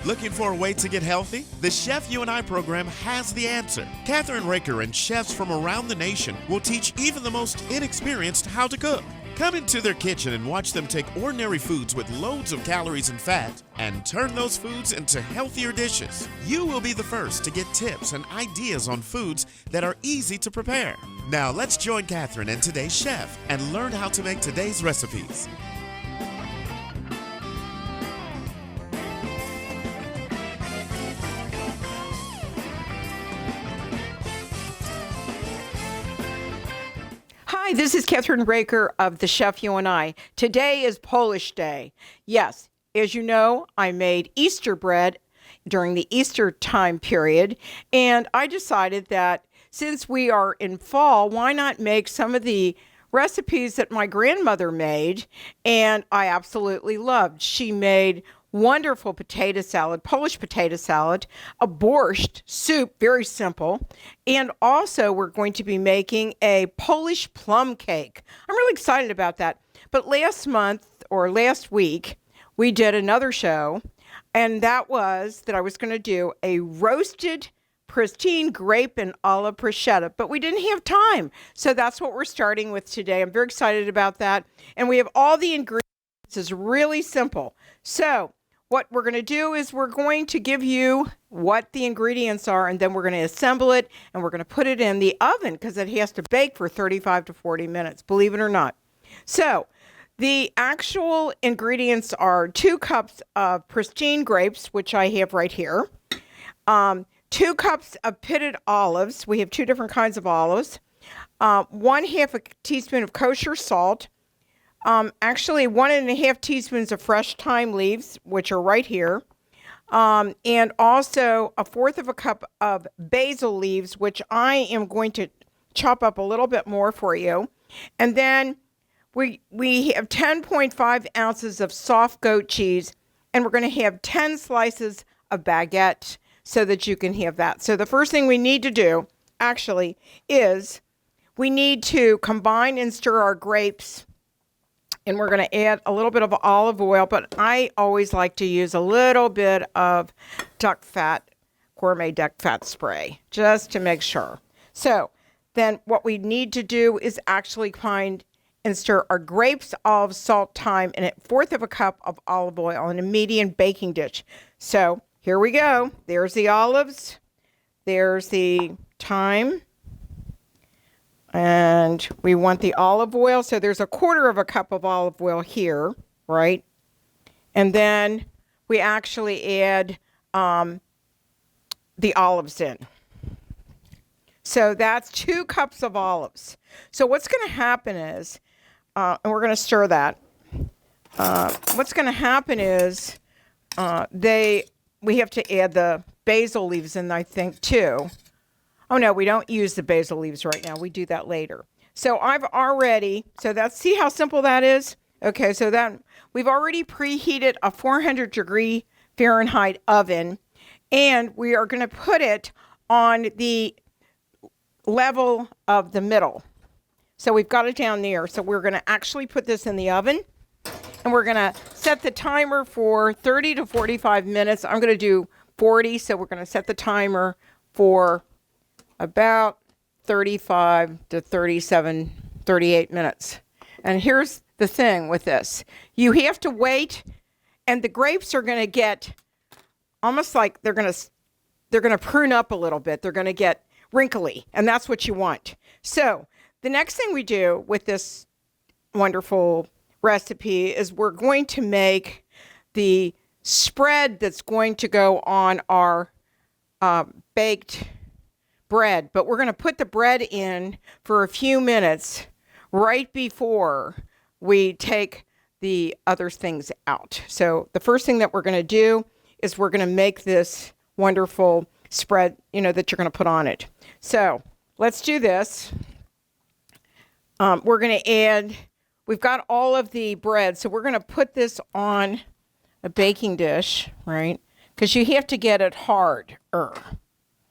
Looking for a way to get healthy? The Chef You and I program has the answer. Kathryn Raaker and chefs from around the nation will teach even the most inexperienced how to cook. Come into their kitchen and watch them take ordinary foods with loads of calories and fat and turn those foods into healthier dishes. You will be the first to get tips and ideas on foods that are easy to prepare. Now let's join Kathryn and today's chef and learn how to make today's recipes. Hi, this is Kathryn Raaker of The Chef You and I. Today is Polish Day. Yes, as you know, I made Easter bread during the Easter time period, and I decided that since we are in fall, why not make some of the recipes that my grandmother made, and I absolutely loved. She made wonderful potato salad, Polish potato salad, a borscht soup, very simple. And also we're going to be making a Polish plum cake. I'm really excited about that. But last week, we did another show, and that was that I was going to do a roasted pristine grape and olive bruschetta, but we didn't have time. So that's what we're starting with today. I'm very excited about that. And we have all the ingredients. It's really simple. So what we're going to do is we're going to give you what the ingredients are, and then we're going to assemble it, and we're going to put it in the oven because it has to bake for 35 to 40 minutes, believe it or not. So the actual ingredients are 2 cups of pristine grapes, which I have right here, 2 cups of pitted olives. We have 2 different kinds of olives, 1/2 a teaspoon of kosher salt, actually 1.5 teaspoons of fresh thyme leaves, which are right here. And also 1/4 of a cup of basil leaves, which I am going to chop up a little bit more for you. And then we have 10.5 ounces of soft goat cheese, and we're going to have 10 slices of baguette so that you can have that. So the first thing we need to do actually is we need to combine and stir our grapes. And we're going to add a little bit of olive oil, but I always like to use a little bit of gourmet duck fat spray, just to make sure. So then what we need to do is actually combine and stir our grapes, olives, salt, thyme, and 1/4 of a cup of olive oil in a medium baking dish. So here we go. There's the olives. There's the thyme. And we want the olive oil. So there's 1/4 of a cup of olive oil here, right? And then we actually add the olives in. So that's 2 cups of olives. So what's going to happen is, and we're going to stir that. What's going to happen is we have to add the basil leaves in, I think, too. Oh, no, we don't use the basil leaves right now. We do that later. So see how simple that is? Okay, so that we've already preheated a 400-degree Fahrenheit oven, and we are going to put it on the level of the middle. So we've got it down there. So we're going to actually put this in the oven, and we're going to set the timer for 30 to 45 minutes. I'm going to do 40, so we're going to set the timer for about 35 to 37, 38 minutes. And here's the thing with this. You have to wait, and the grapes are going to get almost like they're going to prune up a little bit. They're going to get wrinkly, and that's what you want. So the next thing we do with this wonderful recipe is we're going to make the spread that's going to go on our baked bread, but we're going to put the bread in for a few minutes right before we take the other things out. So the first thing that we're going to do is we're going to make this wonderful spread, that you're going to put on it. So let's do this. We're going to we've got all of the bread, so we're going to put this on a baking dish, right? Because you have to get it hard,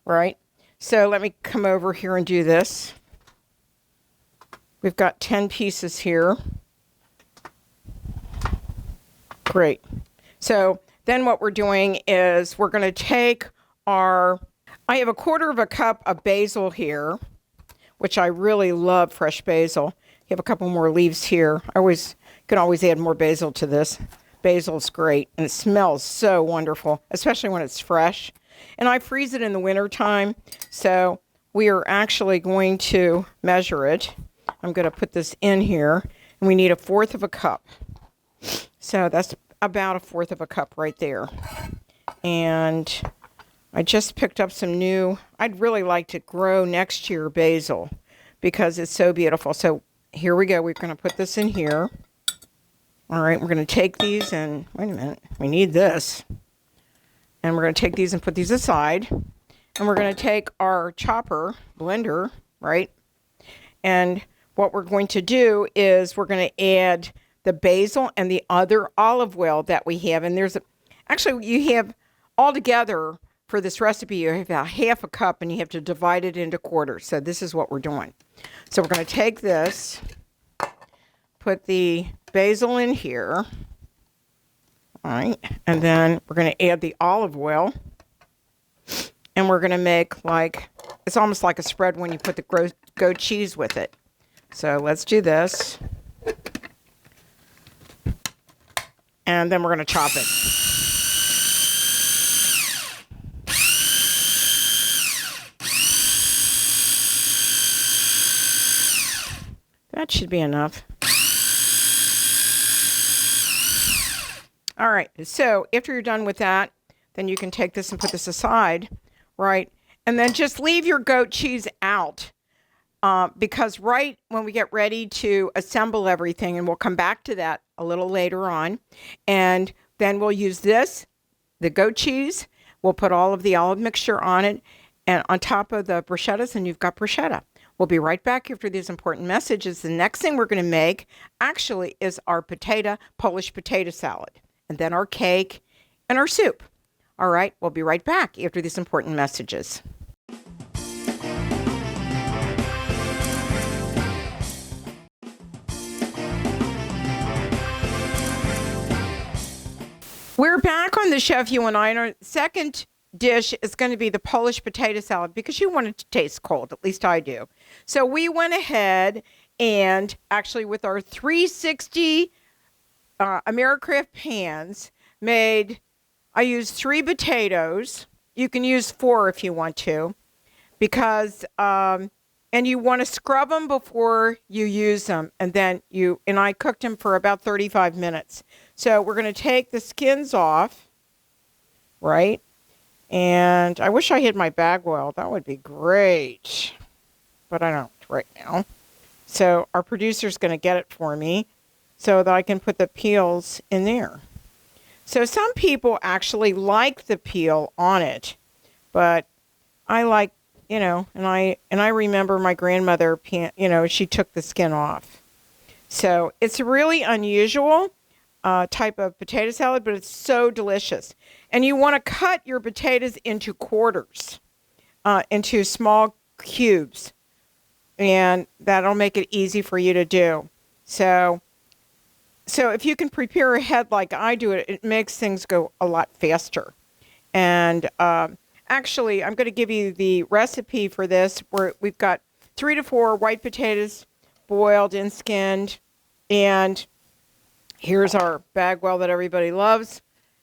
right? So let me come over here and do this. We've got 10 pieces here. Great. So then what we're doing is we're going to take I have 1/4 cup of basil here, which I really love fresh basil. You have a couple more leaves here. Can always add more basil to this. Basil's great, and it smells so wonderful, especially when it's fresh. And I freeze it in the wintertime, so we are actually going to measure it. I'm going to put this in here, and we need 1/4 cup. So that's about 1/4 cup right there. And I just picked up some I'd really like to grow next year basil because it's so beautiful. So here we go. We're going to put this in here. All right, we're going to take these and, wait a minute, we need this. And we're going to take these and put these aside. And we're going to take our blender, right? And what we're going to do is we're going to add the basil and the other olive oil that we have. And actually you have altogether for this recipe, you have about 1/2 cup and you have to divide it into quarters. So this is what we're doing. So we're going to take this, put the basil in here. All right. And then we're going to add the olive oil. And we're going to make it's almost like a spread when you put the goat cheese with it. So let's do this. And then we're going to chop it. That should be enough. All right. So after you're done with that, then you can take this and put this aside, right? And then just leave your goat cheese out. Because right when we get ready to assemble everything, and we'll come back to that a little later on, and then we'll use the goat cheese, we'll put all of the olive mixture on it, and on top of the bruschettas, and you've got bruschetta. We'll be right back after these important messages. The next thing we're going to make actually is our Polish potato salad, and then our cake and our soup. All right, we'll be right back after these important messages. We're back on the Chef You and I, and our second dish is going to be the Polish potato salad because you want it to taste cold, at least I do. So we went ahead and actually with our 360 Americraft pans I used 3 potatoes. You can use 4 if you want to, because and you want to scrub them before you use them, and I cooked them for about 35 minutes. So we're going to take the skins off, right? And I wish I had my bag oil. That would be great, but I don't right now. So our producer's going to get it for me so that I can put the peels in there. So some people actually like the peel on it, but I like, and I remember my grandmother, she took the skin off. So it's a really unusual type of potato salad, but it's so delicious. And you want to cut your potatoes into quarters, into small cubes, and that'll make it easy for you to do. So if you can prepare ahead like I do, it makes things go a lot faster. And actually, I'm going to give you the recipe for this, where we've got 3 to 4 white potatoes, boiled and skinned. And here's our bagwell that everybody loves.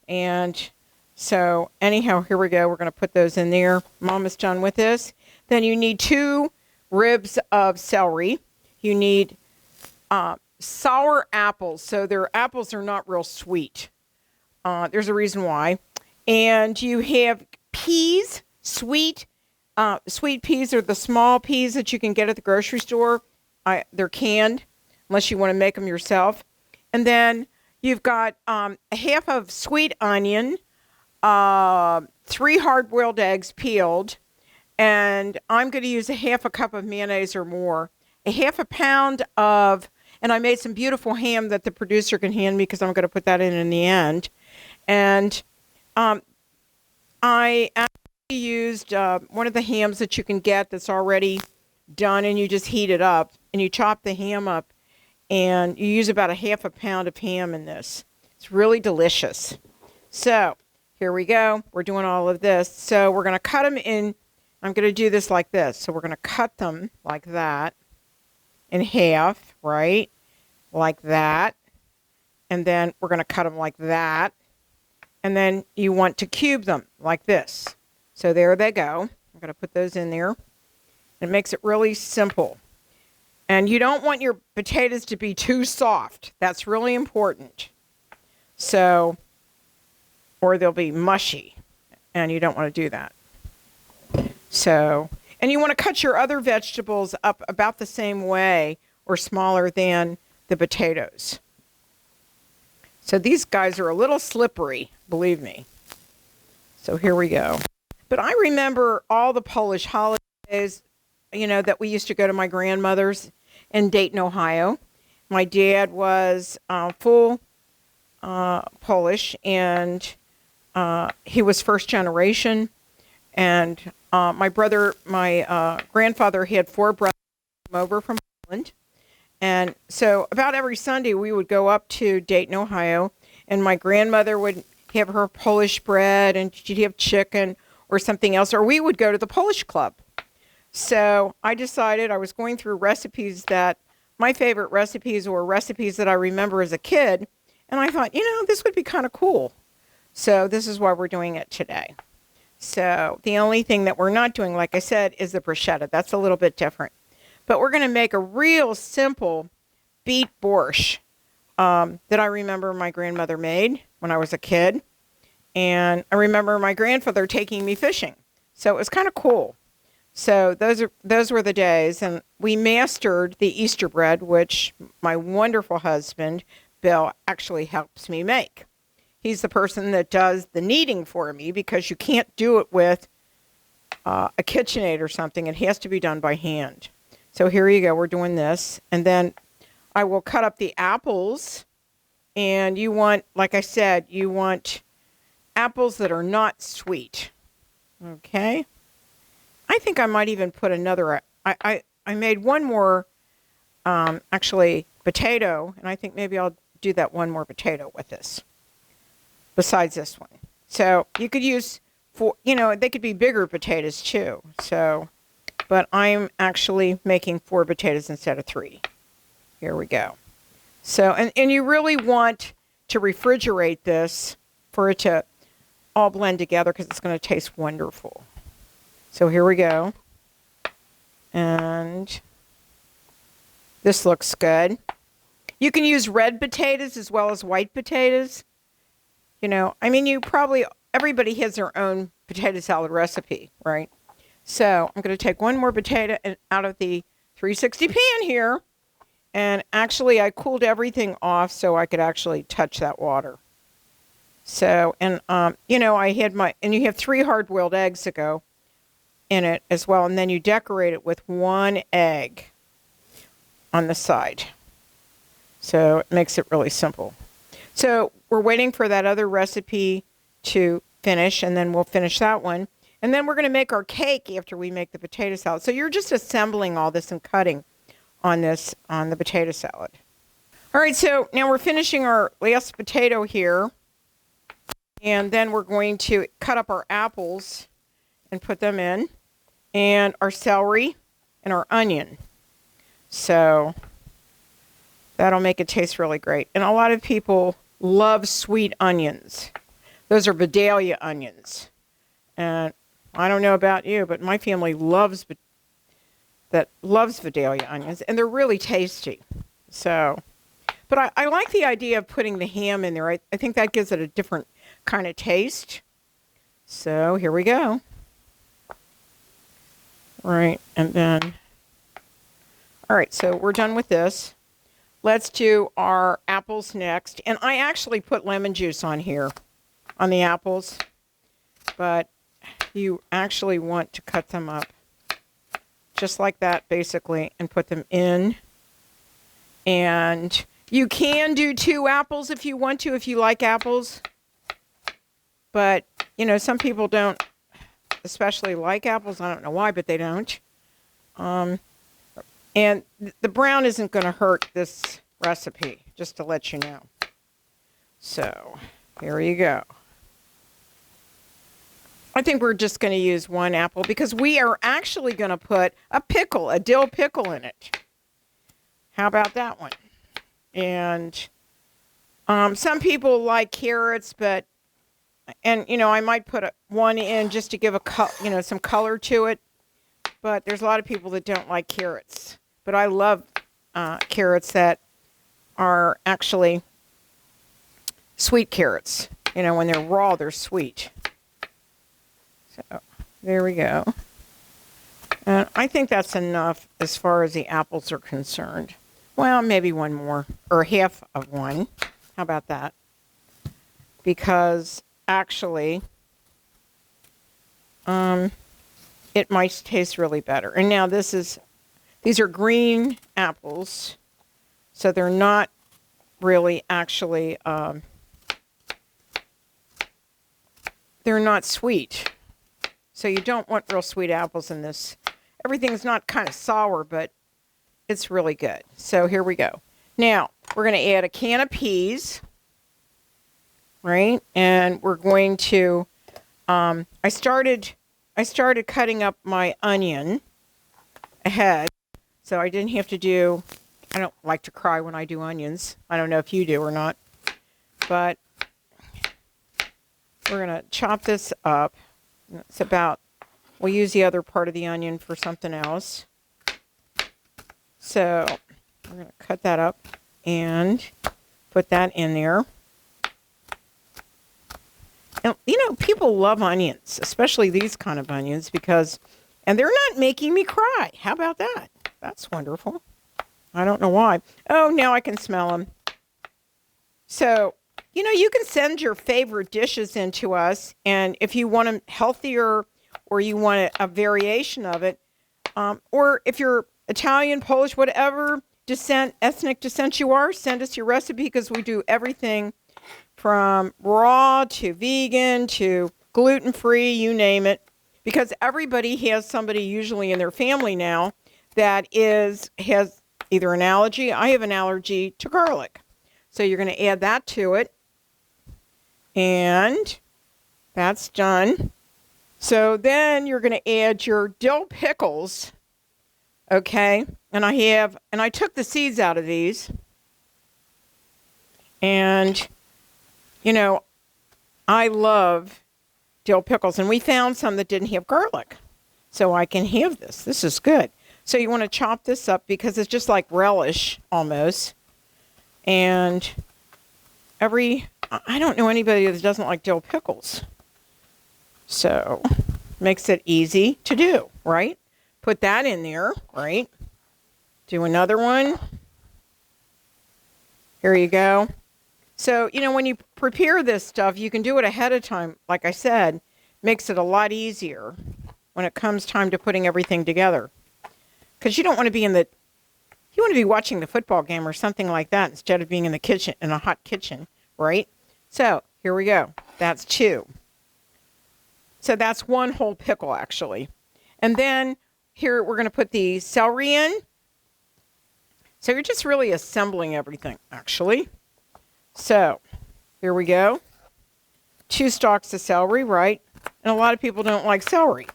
And so anyhow, here we go. We're going to put those in there. I'm almost done with this. Then you need 2 ribs of celery. You need sour apples. So their apples are not real sweet. There's a reason why. And you have peas, sweet peas are the small peas that you can get at the grocery store. They're canned, unless you want to make them yourself. And then you've got a half of sweet onion, 3 hard-boiled eggs peeled, and I'm going to use a half a cup of mayonnaise or more, a half a pound of, and I made some beautiful ham that the producer can hand me because I'm going to put that in the end. And I actually used one of the hams that you can get that's already done, and you just heat it up, and you chop the ham up, and you use about a half a pound of ham in this. It's really delicious. So here we go. We're doing all of this. So we're going to cut them in. I'm going to do this like this. So we're going to cut them like that in half, right? Like that. And then we're going to cut them like that. And then you want to cube them like this. So there they go. I'm going to put those in there. It makes it really simple. And you don't want your potatoes to be too soft. That's really important. So, or they'll be mushy. And you don't want to do that. So, and you want to cut your other vegetables up about the same way or smaller than the potatoes. So these guys are a little slippery, believe me. So here we go. But I remember all the Polish holidays, that we used to go to my grandmother's in Dayton, Ohio. My dad was full Polish, and he was first generation. And my grandfather had 4 brothers come over from Poland. And so about every Sunday we would go up to Dayton, Ohio, and my grandmother would have her Polish bread, and she'd have chicken or something else, or we would go to the Polish club. So I decided I was going through recipes that my favorite recipes were recipes that I remember as a kid, and I thought, this would be kind of cool. So this is why we're doing it today. So the only thing that we're not doing, like I said, is the bruschetta. That's a little bit different. But we're going to make a real simple beet borscht that I remember my grandmother made when I was a kid. And I remember my grandfather taking me fishing. So it was kind of cool. So those were the days. And we mastered the Easter bread, which my wonderful husband, Bill, actually helps me make. He's the person that does the kneading for me because you can't do it with a KitchenAid or something. It has to be done by hand. So here you go. We're doing this. And then I will cut up the apples. And you want, like I said, you want apples that are not sweet. Okay. I think I might even put another. I made one more, actually, potato. And I think maybe I'll do that one more potato with this. Besides this one. So you could use, they could be bigger potatoes too. So. But I'm actually making 4 potatoes instead of 3. Here we go. So, and you really want to refrigerate this for it to all blend together because it's going to taste wonderful. So here we go. And this looks good. You can use red potatoes as well as white potatoes. Everybody has their own potato salad recipe, right? So I'm going to take one more potato out of the 360 pan here. And actually, I cooled everything off so I could actually touch that water. So, and, I had and you have 3 hard-boiled eggs that go in it as well. And then you decorate it with 1 egg on the side. So it makes it really simple. So we're waiting for that other recipe to finish, and then we'll finish that one. And then we're going to make our cake after we make the potato salad. So you're just assembling all this and cutting on the potato salad. All right, so now we're finishing our last potato here. And then we're going to cut up our apples and put them in. And our celery and our onion. So that'll make it taste really great. And a lot of people love sweet onions. Those are Vidalia onions. And I don't know about you, but my family loves Vidalia onions, and they're really tasty. So, but I like the idea of putting the ham in there. I think that gives it a different kind of taste. So here we go. All right, and then, all right, so we're done with this. Let's do our apples next. And I actually put lemon juice on here, on the apples, but you actually want to cut them up just like that, basically, and put them in. And you can do 2 apples if you want to, if you like apples. But, some people don't especially like apples. I don't know why, but they don't. And the brown isn't going to hurt this recipe, just to let you know. So, here you go. I think we're just going to use 1 apple because we are actually going to put a dill pickle in it. How about that one? And some people like carrots, and I might put one in just to give some color to it. But there's a lot of people that don't like carrots. But I love carrots that are actually sweet carrots. When they're raw, they're sweet. So there we go. And I think that's enough as far as the apples are concerned. Well, maybe one more, or half of one. How about that? Because actually, it might taste really better. And now these are green apples, so they're not really actually, they're not sweet. So you don't want real sweet apples in this. Everything's not kind of sour, but it's really good. So here we go. Now, we're going to add a can of peas, right? And we're going to, I started cutting up my onion ahead, so I didn't have to do, I don't like to cry when I do onions. I don't know if you do or not, but we're going to chop this up. It's we'll use the other part of the onion for something else. So we're going to cut that up and put that in there. And, people love onions, especially these kind of onions, and they're not making me cry. How about that? That's wonderful. I don't know why. Oh, now I can smell them. So, you can send your favorite dishes in to us, and if you want them healthier or you want a variation of it, or if you're Italian, Polish, whatever ethnic descent you are, send us your recipe because we do everything from raw to vegan to gluten-free, you name it, because everybody has somebody usually in their family now that has either an allergy. I have an allergy to garlic. So you're going to add that to it. And that's done. So then you're going to add your dill pickles. Okay? And I took the seeds out of these. And, I love dill pickles. And we found some that didn't have garlic. So I can have this. This is good. So you want to chop this up because it's just like relish almost. And I don't know anybody that doesn't like dill pickles. So makes it easy to do, right? Put that in there, right? Do another one. Here you go. So, when you prepare this stuff, you can do it ahead of time. Like I said, makes it a lot easier when it comes time to putting everything together. Because you don't want to be you want to be watching the football game or something like that instead of being in the kitchen, in a hot kitchen, right? So here we go. That's 2. So that's 1 whole pickle, actually. And then here we're going to put the celery in. So you're just really assembling everything, actually. So here we go. 2 stalks of celery, right? And a lot of people don't like celery,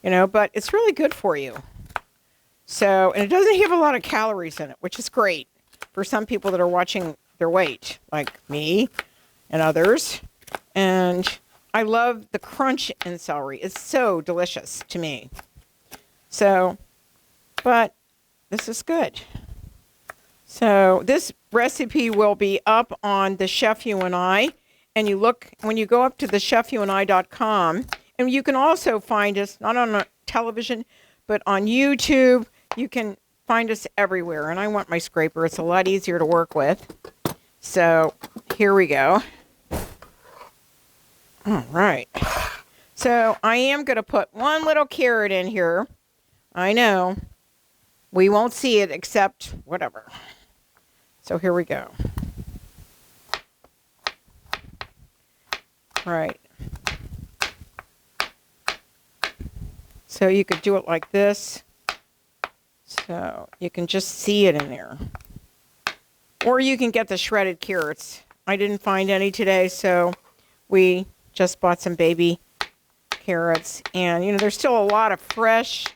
but it's really good for you. So, and it doesn't have a lot of calories in it, which is great for some people that are watching their weight, like me and others. And I love the crunch in celery. It's so delicious to me. So, but this is good. So this recipe will be up on the Chef You and I. And when you go up to the chefyouandi.com, and you can also find us, not on television, but on YouTube. You can find us everywhere. And I want my scraper. It's a lot easier to work with. So here we go. All right. So I am going to put 1 little carrot in here. I know. We won't see it except whatever. So here we go. All right. So you could do it like this. So you can just see it in there. Or you can get the shredded carrots. I didn't find any today, so we just bought some baby carrots. And, you know, there's still a lot of fresh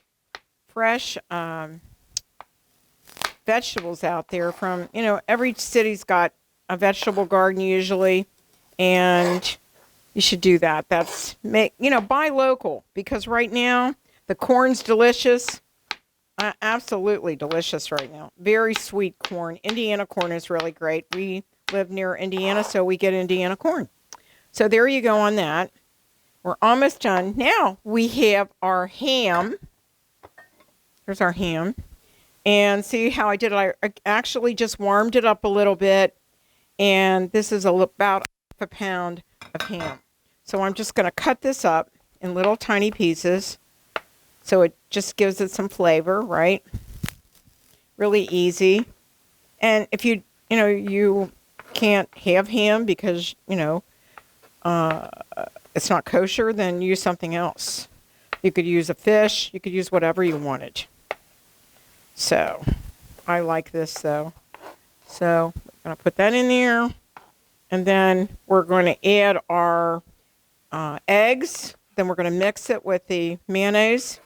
vegetables out there from, you know, every city's got a vegetable garden usually. And you should do that. Buy local, because right now the corn's delicious. Absolutely delicious right now. Very sweet corn. Indiana corn is really great. We live near Indiana, so we get Indiana corn. So there you go on that. We're almost done. Now we have our ham. Here's our ham. And see how I did it? I actually just warmed it up a little bit. And this is about a pound of ham. So I'm just going to cut this up in little tiny pieces. So it just gives it some flavor, right? Really easy. And if you can't have ham because, it's not kosher, then use something else. You could use a fish. You could use whatever you wanted. So I like this, though. So we're going to put that in there. And then we're going to add our eggs. Then we're going to mix it with the mayonnaise.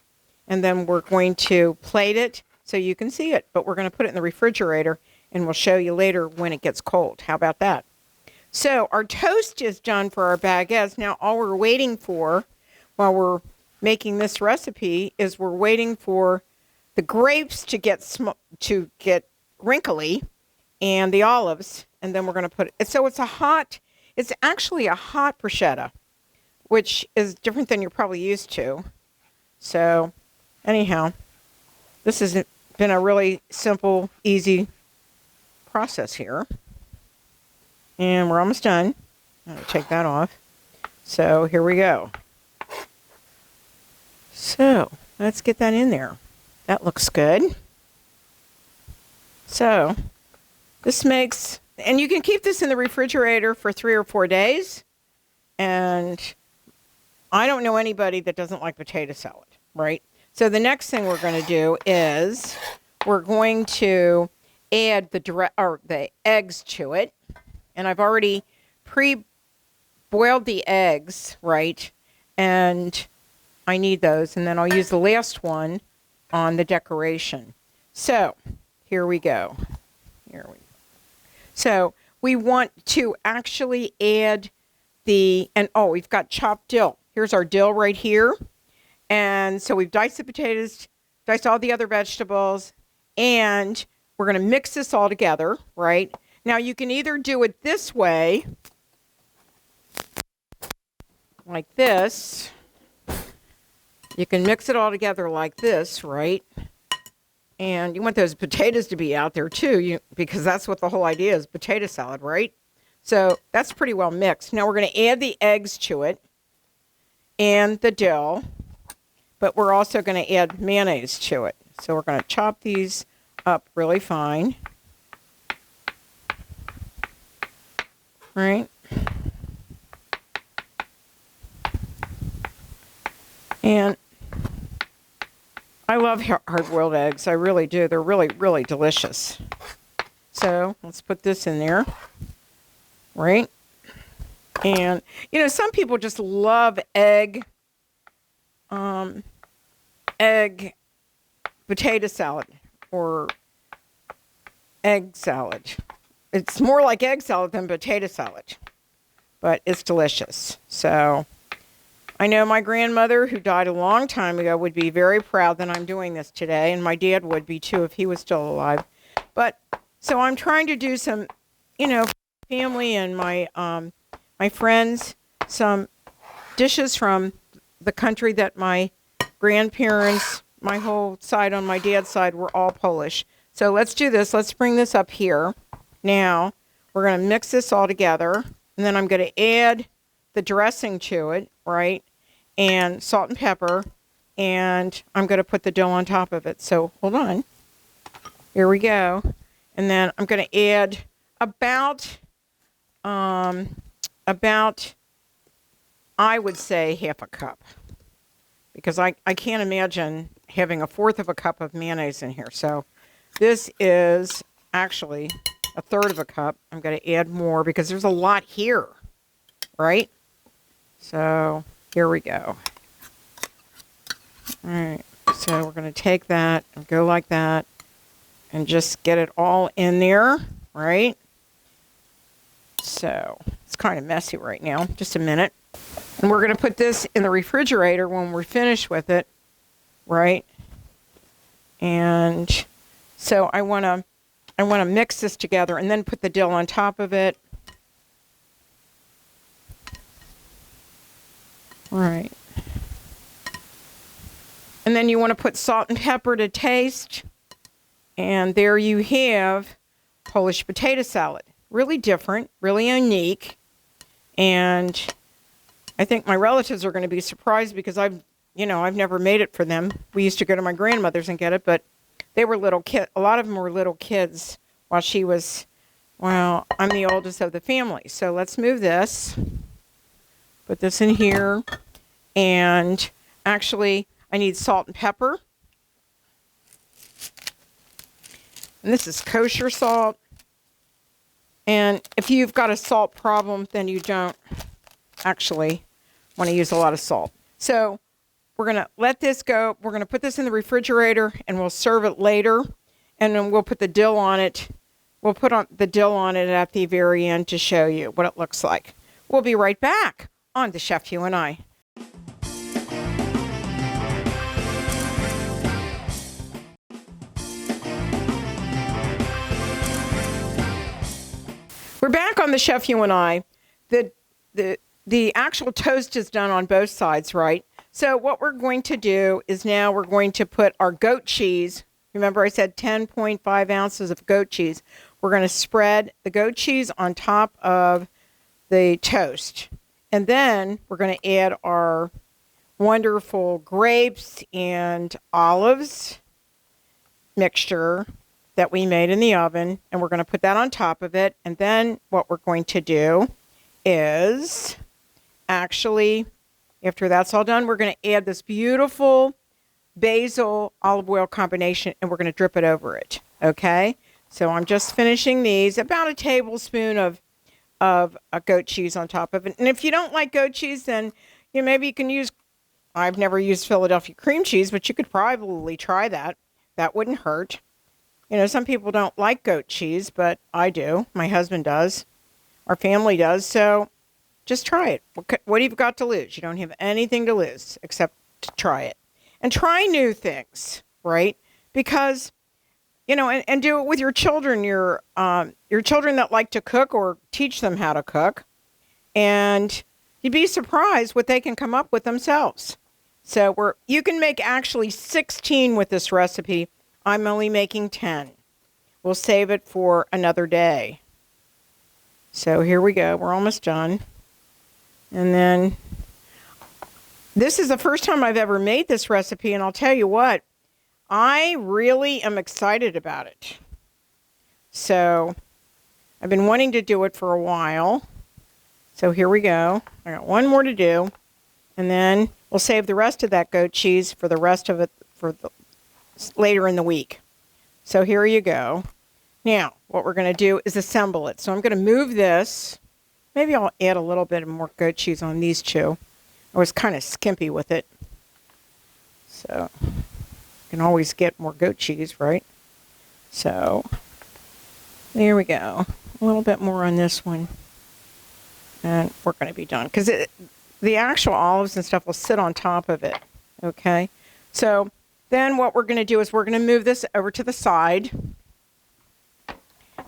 And then we're going to plate it so you can see it. But we're going to put it in the refrigerator, and we'll show you later when it gets cold. How about that? So our toast is done for our baguettes. Now all we're waiting for while we're making this recipe is we're waiting for the grapes to get wrinkly and the olives. And then we're going to put it. So it's actually a hot bruschetta, which is different than you're probably used to. So anyhow, this has been a really simple, easy process here. And we're almost done. I'm going to take that off. So here we go. So let's get that in there. That looks good. So this makes, and you can keep this in the refrigerator for 3 or 4 days. And I don't know anybody that doesn't like potato salad, right? So the next thing we're going to do is we're going to add the eggs to it. And I've already pre-boiled the eggs, right? And I need those. And then I'll use the last one on the decoration. So here we go. So we want to actually add we've got chopped dill. Here's our dill right here. And so we've diced the potatoes, diced all the other vegetables, and we're going to mix this all together, right? Now you can either do it this way, like this. You can mix it all together like this, right? And you want those potatoes to be out there too, because that's what the whole idea is, potato salad, right? So that's pretty well mixed. Now we're going to add the eggs to it and the dill, but we're also going to add mayonnaise to it. So we're going to chop these up really fine. Right? And I love hard-boiled eggs. I really do. They're really, really delicious. So let's put this in there. Right? And, some people just love egg potato salad or egg salad. It's more like egg salad than potato salad, but it's delicious. So I know my grandmother, who died a long time ago, would be very proud that I'm doing this today, and my dad would be too if he was still alive. But so I'm trying to do some, family and my friends, some dishes from the country that my grandparents, my whole side on my dad's side, were all Polish. So let's do this. Let's bring this up here. Now, we're going to mix this all together, and then I'm going to add the dressing to it, right, and salt and pepper, and I'm going to put the dough on top of it. So hold on. Here we go. And then I'm going to add about, I would say, half a cup, because I can't imagine having 1/4 of a cup of mayonnaise in here. So this is actually 1/3 of a cup. I'm going to add more because there's a lot here, right? So here we go. All right, so we're going to take that and go like that and just get it all in there, right? So it's kind of messy right now. Just a minute. And we're going to put this in the refrigerator when we're finished with it, right? And so I want to mix this together and then put the dill on top of it. Right. And then you want to put salt and pepper to taste. And there you have Polish potato salad. Really different, really unique. And I think my relatives are going to be surprised because I've never made it for them. We used to go to my grandmother's and get it, but they were little kids. A lot of them were little kids while I'm the oldest of the family. So let's move this. Put this in here. And actually, I need salt and pepper. And this is kosher salt. And if you've got a salt problem, then you don't actually want to use a lot of salt. So we're going to let this go. We're going to put this in the refrigerator and we'll serve it later. And then we'll put the dill on it. We'll put the dill on it at the very end to show you what it looks like. We'll be right back on The Chef You and I. We're back on The Chef You and I. The actual toast is done on both sides, right? So what we're going to do is now we're going to put our goat cheese. Remember I said 10.5 ounces of goat cheese. We're going to spread the goat cheese on top of the toast. And then we're going to add our wonderful grapes and olives mixture that we made in the oven, and we're going to put that on top of it. And then what we're going to do is actually, after that's all done, we're going to add this beautiful basil olive oil combination, and we're going to drip it over it. Okay? So I'm just finishing these, about a tablespoon of a goat cheese on top of it. And if you don't like goat cheese, then maybe you can use, I've never used Philadelphia cream cheese, but you could probably try that. That wouldn't hurt. Some people don't like goat cheese, but I do. My husband does. Our family does. So just try it. What have you got to lose? You don't have anything to lose except to try it. And try new things, right? Because, and do it with your children, your children that like to cook, or teach them how to cook. And you'd be surprised what they can come up with themselves. So you can make actually 16 with this recipe. I'm only making 10. We'll save it for another day. So here we go. We're almost done. And then this is the first time I've ever made this recipe, and I'll tell you what, I really am excited about it. So I've been wanting to do it for a while. So here we go. I got one more to do, and then we'll save the rest of that goat cheese for the rest of it later in the week. So here you go. Now, what we're going to do is assemble it. So I'm going to move this. Maybe I'll add a little bit more goat cheese on these two. I was kind of skimpy with it. So you can always get more goat cheese, right? So there we go. A little bit more on this one. And we're going to be done. Because the actual olives and stuff will sit on top of it. Okay? So then what we're going to do is we're going to move this over to the side.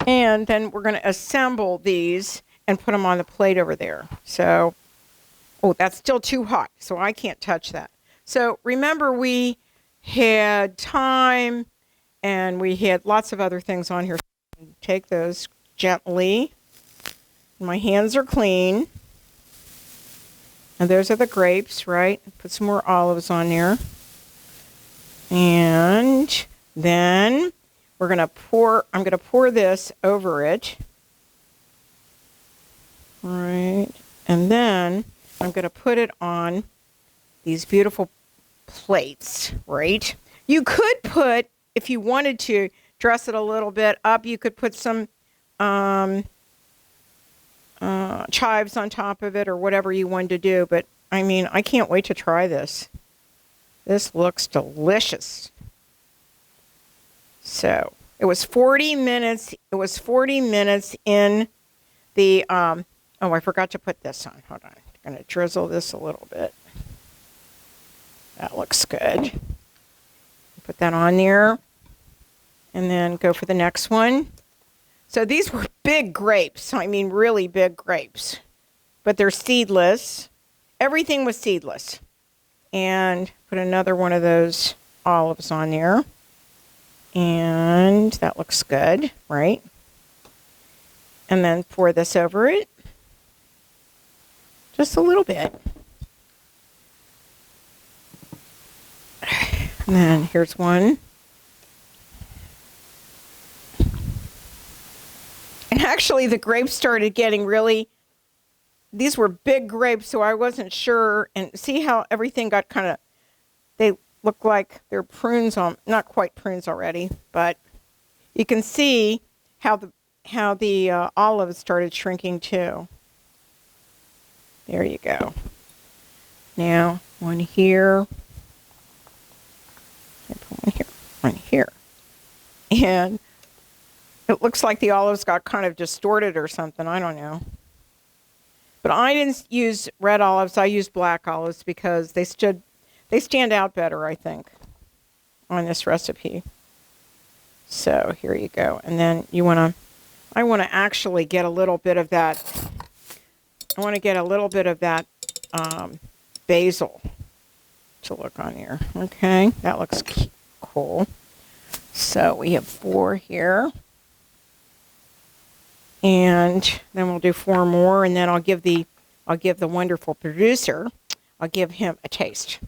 And then we're going to assemble these and put them on the plate over there. So, that's still too hot, so I can't touch that. So remember, we had thyme and we had lots of other things on here. Take those gently. My hands are clean. And those are the grapes, right? Put some more olives on there. And then I'm going to pour this over it. Right. And then I'm going to put it on these beautiful plates, right? You could put, if you wanted to dress it a little bit up, you could put some chives on top of it or whatever you wanted to do. But, I can't wait to try this. This looks delicious. So it was 40 minutes. It was 40 minutes in the, oh, I forgot to put this on. Hold on. I'm going to drizzle this a little bit. That looks good. Put that on there. And then go for the next one. So these were big grapes. I mean, really big grapes. But they're seedless. Everything was seedless. And put another one of those olives on there. And that looks good, right? And then pour this over it. Just a little bit. And then here's one. And actually the grapes started getting really, these were big grapes, so I wasn't sure. And see how everything got kind of, they look like they're prunes on, not quite prunes already, but you can see how the olives started shrinking too. There you go. Now one here. I put one here. And it looks like the olives got kind of distorted or something. I don't know. But I didn't use red olives. I used black olives because they stand out better, I think, on this recipe. So here you go. And then I want to actually get a little bit of that. I want to get a little bit of that basil to look on here. Okay, that looks cool. So we have 4 here. And then we'll do 4 more, and then I'll give the wonderful producer, I'll give him a taste.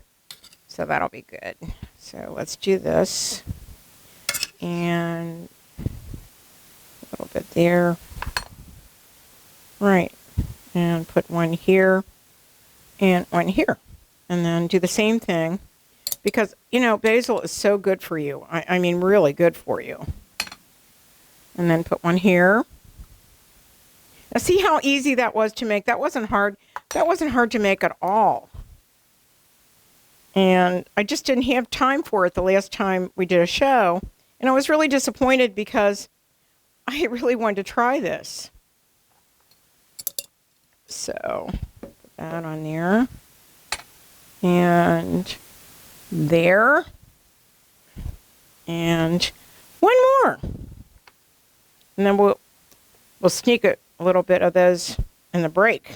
So that'll be good. So let's do this. And a little bit there. Right. And put one here and one here. And then do the same thing. Because, you know, basil is so good for you. I mean, really good for you. And then put one here. Now see how easy that was to make? That wasn't hard. That wasn't hard to make at all. And I just didn't have time for it the last time we did a show. And I was really disappointed because I really wanted to try this. So, put that on there. And there. And one more. And then we'll sneak a little bit of those in the break.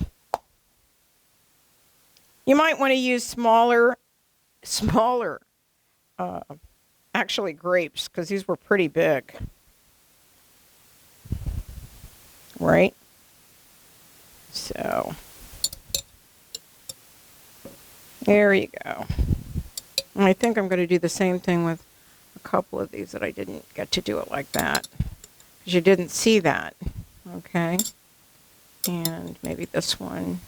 You might want to use smaller, actually grapes, because these were pretty big. Right? So, there you go. And I think I'm going to do the same thing with a couple of these that I didn't get to do it like that. Because you didn't see that. Okay. And maybe this one.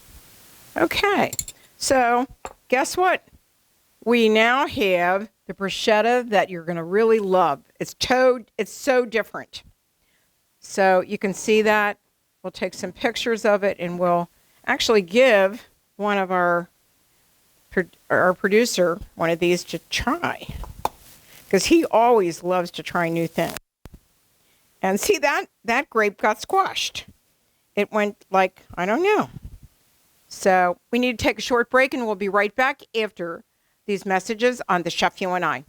Okay. So, guess what? We now have the bruschetta that you're going to really love. It's so different. So, you can see that. We'll take some pictures of it and we'll actually give one of our producer one of these to try. Because he always loves to try new things. And see that grape got squashed. It went like, I don't know. So we need to take a short break and we'll be right back after these messages on The Chef You and I.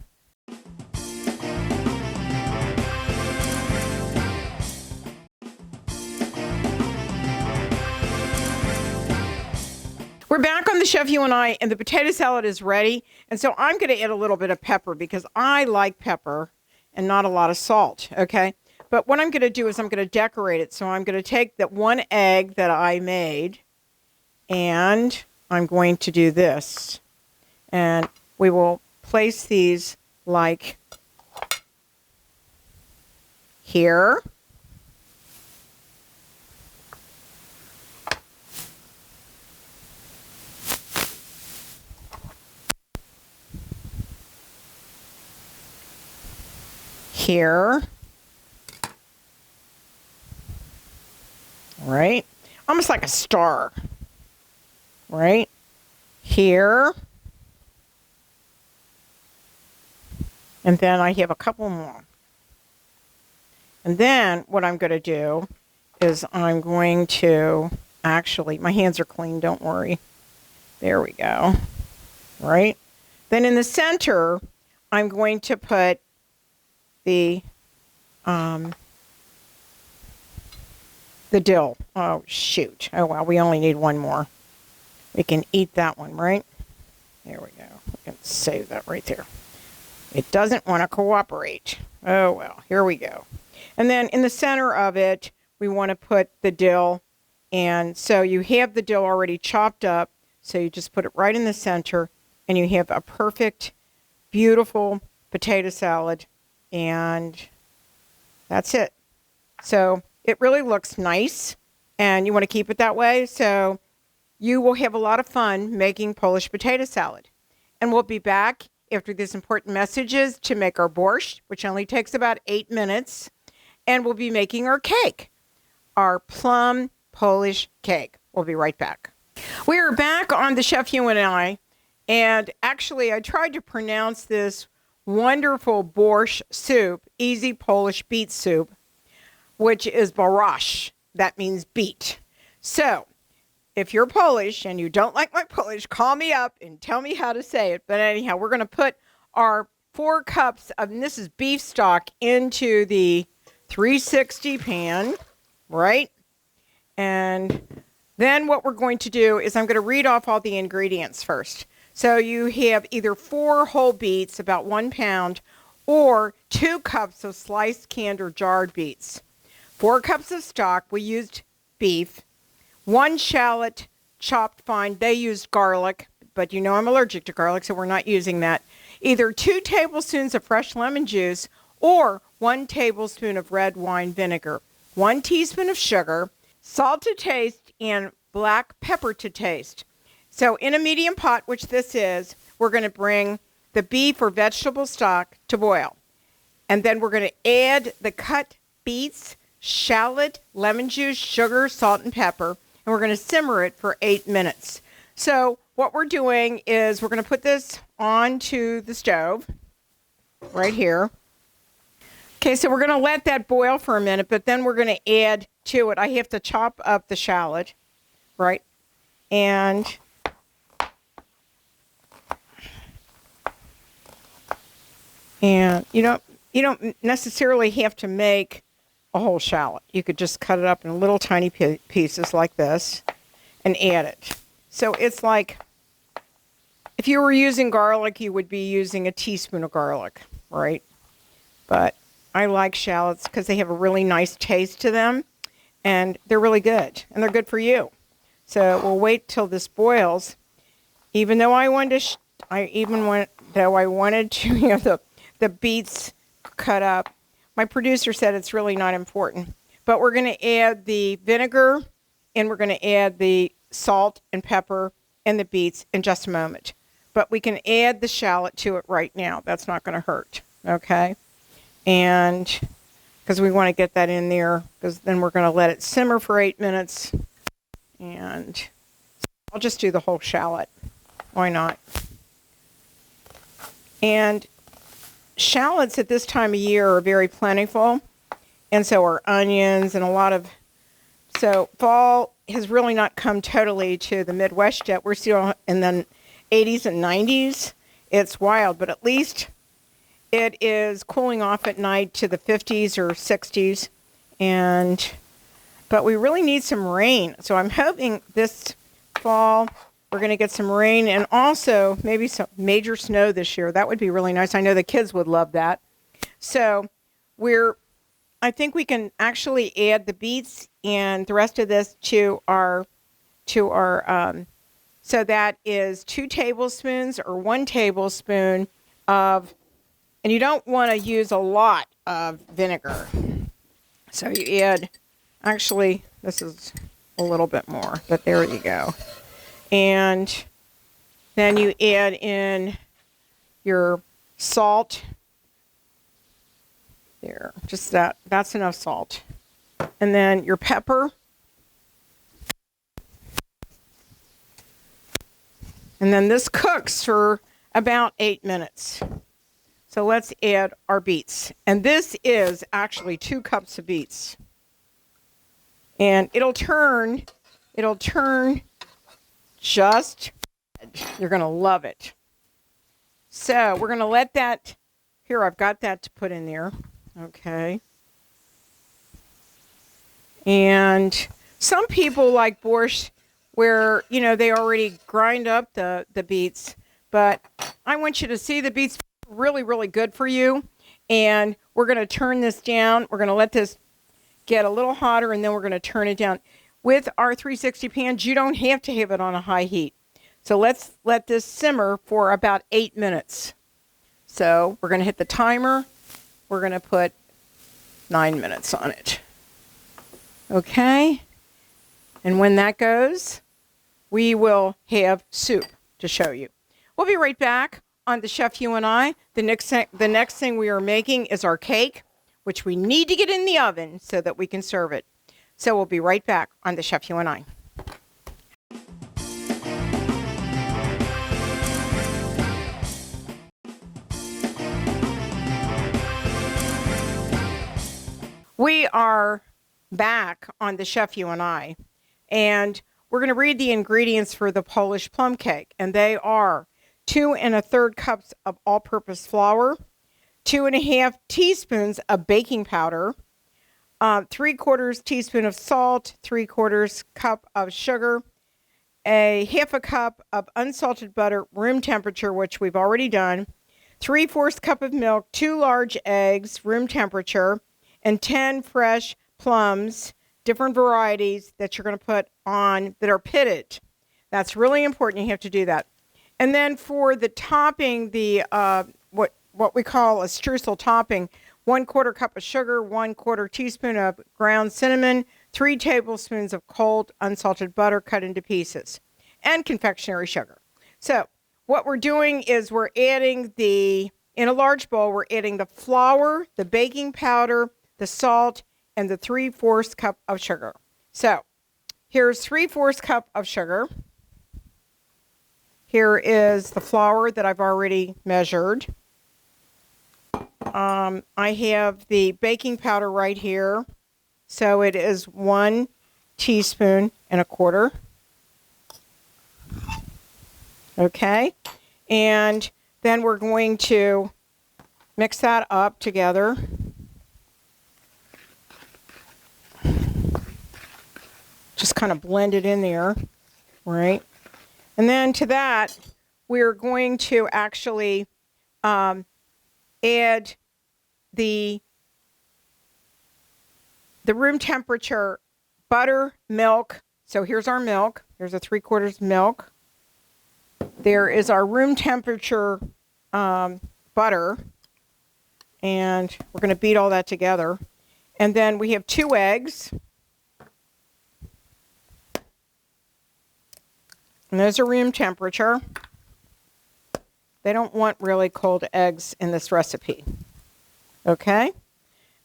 We're back on The Chef You and I, and the potato salad is ready. And so I'm going to add a little bit of pepper because I like pepper and not a lot of salt, okay? But what I'm going to do is I'm going to decorate it. So I'm going to take that one egg that I made, and I'm going to do this. And we will place these like here. Here. Right? Almost like a star. Right? Here. And then I have a couple more. And then what I'm going to do is I'm going to, actually, my hands are clean, don't worry. There we go. Right? Then in the center, I'm going to put the dill. Oh, shoot. Oh, well, we only need one more. We can eat that one, right? There we go. We can save that right there. It doesn't want to cooperate. Oh, well, here we go. And then in the center of it, we want to put the dill. And so you have the dill already chopped up. So you just put it right in the center. And you have a perfect, beautiful potato salad. And that's it. So it really looks nice. And you want to keep it that way. So you will have a lot of fun making Polish potato salad. And we'll be back after these important messages to make our borscht, which only takes about 8 minutes. And we'll be making our cake, our plum Polish cake. We'll be right back. We are back on the Chef You and I. And actually, I tried to pronounce this wonderful borscht soup, easy Polish beet soup, which is borash. That means beet. So if you're Polish and you don't like my Polish, call me up and tell me how to say it. But anyhow, we're going to put our 4 cups of, and this is beef stock, into the 360 pan, right? And then what we're going to do is I'm going to read off all the ingredients first. So you have either 4 whole beets, about 1 pound, or 2 cups of sliced canned or jarred beets. 4 cups of stock, we used beef. 1 shallot chopped fine. They used garlic, but you know I'm allergic to garlic, so we're not using that. Either 2 tablespoons of fresh lemon juice or 1 tablespoon of red wine vinegar, 1 teaspoon of sugar, salt to taste, and black pepper to taste. So in a medium pot, which this is, we're going to bring the beef or vegetable stock to boil. And then we're going to add the cut beets, shallot, lemon juice, sugar, salt, and pepper. And we're going to simmer it for 8 minutes. So what we're doing is we're going to put this onto the stove right here. Okay, so we're going to let that boil for a minute, but then we're going to add to it. I have to chop up the shallot, right? And you don't necessarily have to make a whole shallot. You could just cut it up in little tiny pieces like this and add it. So it's like if you were using garlic, you would be using a teaspoon of garlic, right? But I like shallots because they have a really nice taste to them, and they're really good, and they're good for you. So we'll wait till this boils. Even though I wanted to, the beets cut up, my producer said it's really not important. But we're going to add the vinegar, and we're going to add the salt and pepper and the beets in just a moment. But we can add the shallot to it right now. That's not going to hurt, okay? And because we want to get that in there, because then we're going to let it simmer for 8 minutes. And I'll just do the whole shallot. Why not? And shallots at this time of year are very plentiful, and so are onions and a lot of, so fall has really not come totally to the Midwest yet. We're still in the 80s and 90s. It's wild, but at least it is cooling off at night to the 50s or 60s, but we really need some rain. So I'm hoping this fall we're going to get some rain and also maybe some major snow this year. That would be really nice. I know the kids would love that. So I think we can actually add the beets and the rest of this to our, so that is 2 tablespoons or 1 tablespoon of, and you don't want to use a lot of vinegar. So you add, actually, this is a little bit more, but there you go. And then you add in your salt. There, just that's enough salt. And then your pepper. And then this cooks for about 8 minutes. So let's add our beets. And this is actually 2 cups of beets. And it'll turn just, you're going to love it. So we're going to let that, here I've got that to put in there. Okay. And some people like borscht where, you know, they already grind up the beets. But I want you to see the beets really, really good for you. And we're going to turn this down. We're going to let this get a little hotter, and then we're going to turn it down. With our 360 pans, you don't have to have it on a high heat. So let's let this simmer for about 8 minutes. So we're going to hit the timer. We're going to put 9 minutes on it. Okay. And when that goes, we will have soup to show you. We'll be right back on the Chef You and I. The next thing we are making is our cake, which we need to get in the oven so that we can serve it. So we'll be right back on the Chef You and I. We are back on the Chef You and I, and we're going to read the ingredients for the Polish plum cake, and they are 2 1/3 cups of all-purpose flour, 2 1/2 teaspoons of baking powder, 3/4 teaspoon of salt, 3/4 cup of sugar, a 1/2 cup of unsalted butter, room temperature, which we've already done, 3/4 cup of milk, 2 large eggs, room temperature, and 10 fresh plums, different varieties that you're going to put on that are pitted. That's really important. You have to do that. And then for the topping, the what we call a streusel topping, 1/4 cup of sugar, 1/4 teaspoon of ground cinnamon, 3 tablespoons of cold unsalted butter cut into pieces, and confectionery sugar. So what we're doing is we're adding in a large bowl, we're adding the flour, the baking powder, the salt, and the 3/4 cup of sugar. So here's 3/4 cup of sugar. Here is the flour that I've already measured. I have the baking powder right here. So it is 1 teaspoon and 1/4. Okay. And then we're going to mix that up together. Just kind of blend it in there, right? And then to that, we're going to actually add the room temperature butter, milk. So here's our milk. Here's a 3/4 milk. There is our room temperature butter. And we're going to beat all that together. And then we have 2 eggs. And those are room temperature. They don't want really cold eggs in this recipe. Okay?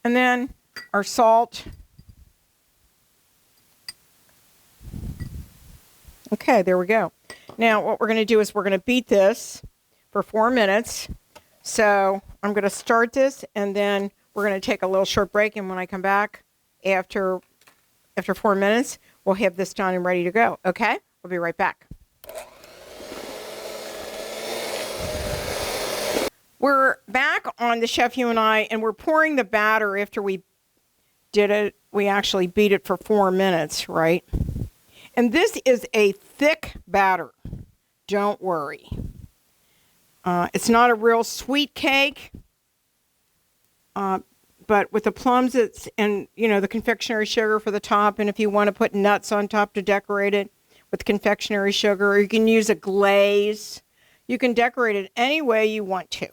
And then our salt. Okay, there we go. Now what we're going to do is we're going to beat this for 4 minutes. So I'm going to start this, and then we're going to take a little short break. And when I come back after 4 minutes, we'll have this done and ready to go. Okay? We'll be right back. We're back on the Chef You and I, and we're pouring the batter after we did it. We actually beat it for 4 minutes, right? And this is a thick batter. Don't worry. It's not a real sweet cake, but with the plums, and the confectionery sugar for the top, and if you want to put nuts on top to decorate it with confectionery sugar, or you can use a glaze. You can decorate it any way you want to.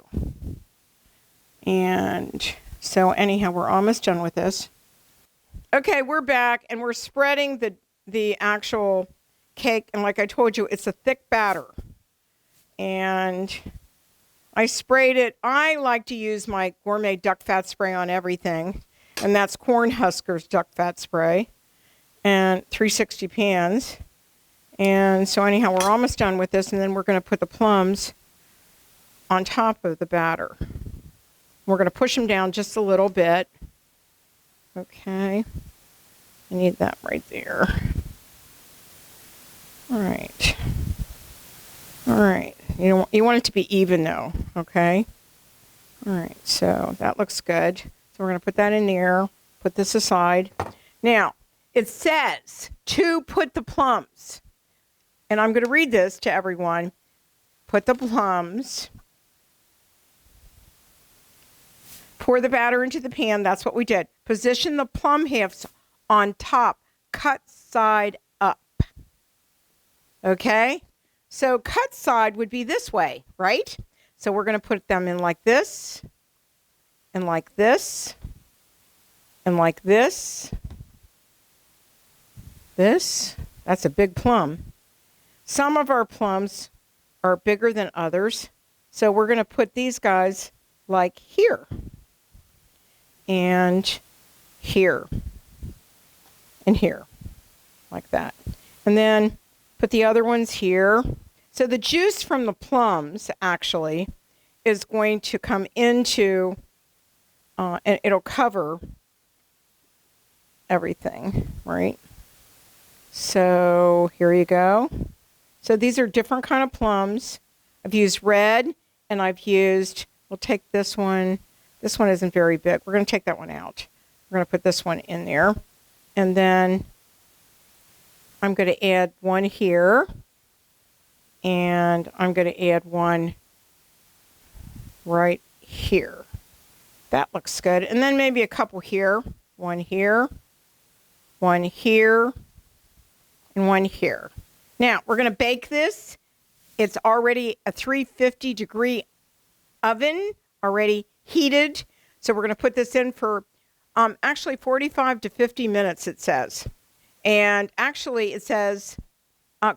And so anyhow, we're almost done with this. Okay, we're back, and we're spreading the actual cake. And like I told you, it's a thick batter. And I sprayed it. I like to use my gourmet duck fat spray on everything. And that's Cornhuskers duck fat spray. And 360 pans. And so anyhow, we're almost done with this, and then we're going to put the plums on top of the batter. We're going to push them down just a little bit. Okay. I need that right there. All right. All right. You want it to be even though, okay? All right. So that looks good. So we're going to put that in there. Put this aside. Now, it says to put the plums, and I'm going to read this to everyone. Put the plums, pour the batter into the pan. That's what we did. Position the plum halves on top, cut side up. Okay? So cut side would be this way, right? So we're going to put them in like this, and like this, and like this. This. That's a big plum. Some of our plums are bigger than others. So we're going to put these guys like here. And here. And here. Like that. And then put the other ones here. So the juice from the plums actually is going to come into, and it'll cover everything, right? So here you go. So these are different kind of plums. I've used red, and we'll take this one. This one isn't very big. We're going to take that one out. We're going to put this one in there. And then I'm going to add one here. And I'm going to add one right here. That looks good. And then maybe a couple here. One here. One here. And one here. Now, we're going to bake this. It's already a 350 degree oven, already heated. So we're going to put this in for actually 45 to 50 minutes, it says. And actually, it says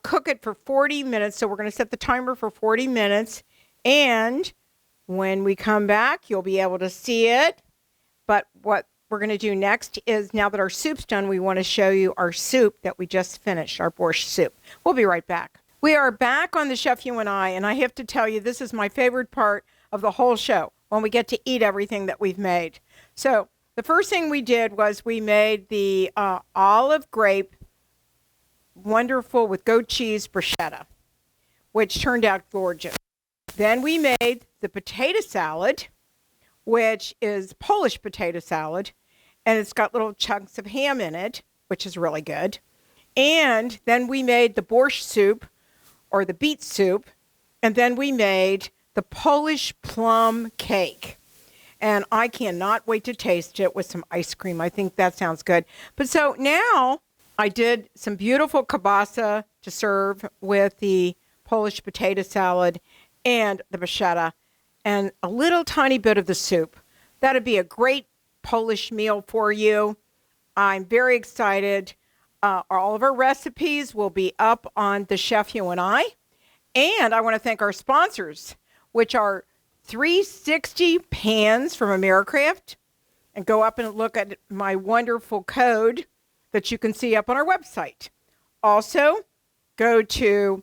cook it for 40 minutes. So we're going to set the timer for 40 minutes. And when we come back, you'll be able to see it. But what we're going to do next is, now that our soup's done, we want to show you our soup that we just finished, our borscht soup. We'll be right back. We are back on the Chef You and I have to tell you, this is my favorite part of the whole show, when we get to eat everything that we've made. So the first thing we did was we made the olive grape, wonderful with goat cheese bruschetta, which turned out gorgeous. Then we made the potato salad, which is Polish potato salad, and it's got little chunks of ham in it, which is really good. And then we made the borscht soup, or the beet soup, and then we made the Polish plum cake. And I cannot wait to taste it with some ice cream. I think that sounds good. But so now I did some beautiful kielbasa to serve with the Polish potato salad and the bruschetta and a little tiny bit of the soup. That'd be a great Polish meal for you. I'm very excited. All of our recipes will be up on the Chef You and I. And I want to thank our sponsors, which are 360 Pans from Americraft. And go up and look at my wonderful code that you can see up on our website. Also, go to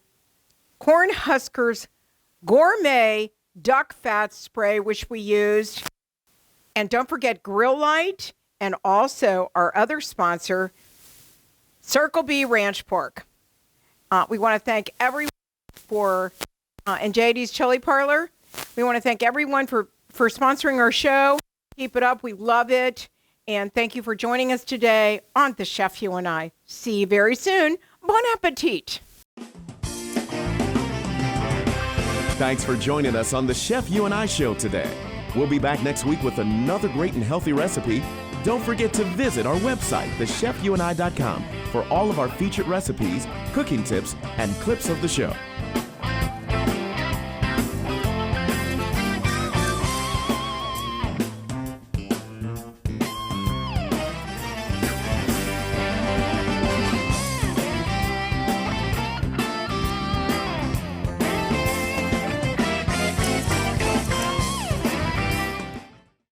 Cornhuskers Gourmet Duck Fat Spray, which we used. And don't forget Grill Light, and also our other sponsor, Circle B Ranch Pork. We want to thank everyone for, and JD's Chili Parlor. We want to thank everyone for sponsoring our show. Keep it up. We love it. And thank you for joining us today on The Chef You and I. See you very soon. Bon appetit. Thanks for joining us on the Chef You and I show today. We'll be back next week with another great and healthy recipe. Don't forget to visit our website, thechefyouandi.com, for all of our featured recipes, cooking tips, and clips of the show.